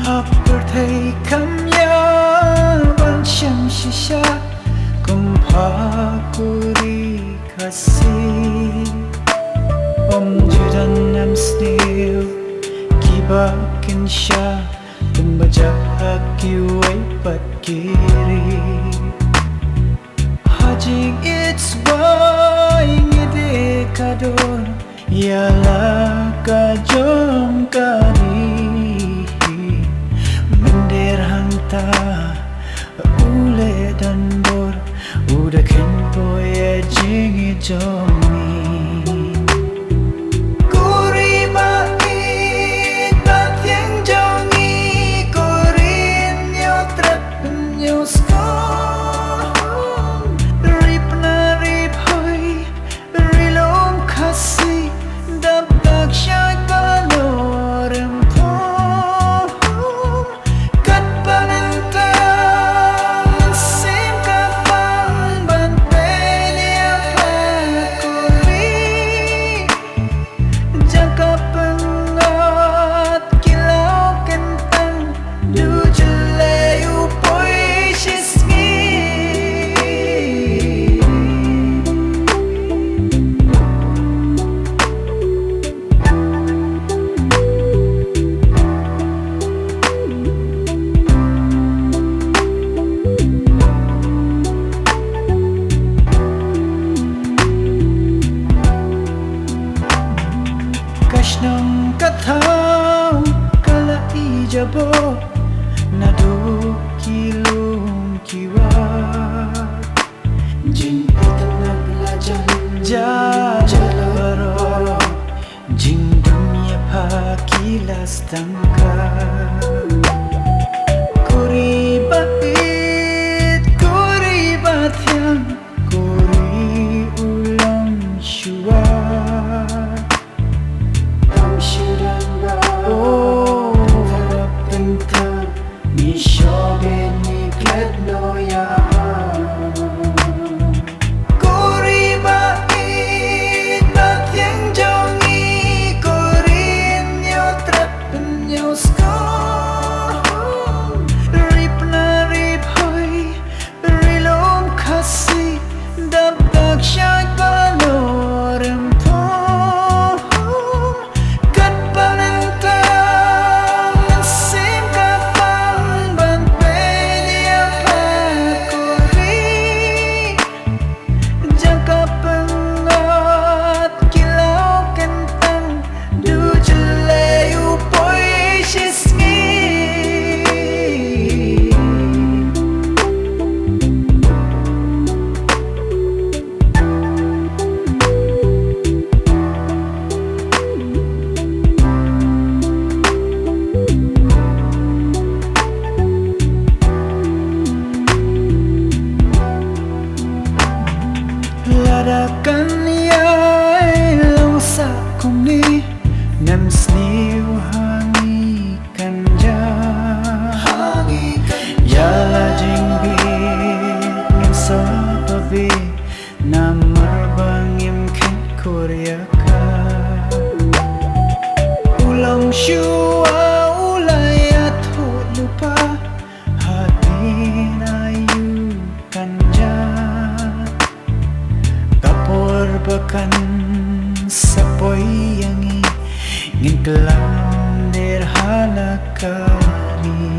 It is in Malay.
Hapertai kamya Bansyam shisha Kumphaku Rikhasi Om judan nam snail Kibakin sya Pembaca akiwai pat kiri Hajing it's why ngide kador Yalah kajong kari Mender hanta Ule dan bor Udah kenpo ya jingi jomi Kuri baieid Batiang jongi Kurin yo trepen yo skon Rip na rip hoy Rilom kasi Dabdak syag balorem pom Kat panentang Sim kapang Banpeli apakuri Jangka pengat Kilau kentang Du jelai upoi shisgi Kashnang kathau Kala ijabo Nadu kilung kiwa Jing itanag lajan Jalaro Jing dunia pakilas tangka Kuri baieid Kuri batiang Kuri ulang syua Oh, pentar ni shobe ni kledno ya. Kuri baieid batiang jongi kurin yo trepen yo skon rip na rip hoy rilom kasi dabdak syag balorem pom kat panentang sim kapang banpeli apakuri jangka pengat kilau kentang du jelai upoi shisgi Ladakan yai langsa kumni Nem sniu hangi kanja Yala jingbi Ngim sapabi Namar bangim ken koryaka Ulang syua ulayat lupa Hadin ayu kanja Kapor bakan sapoy yangi Ngin kelam derhana kari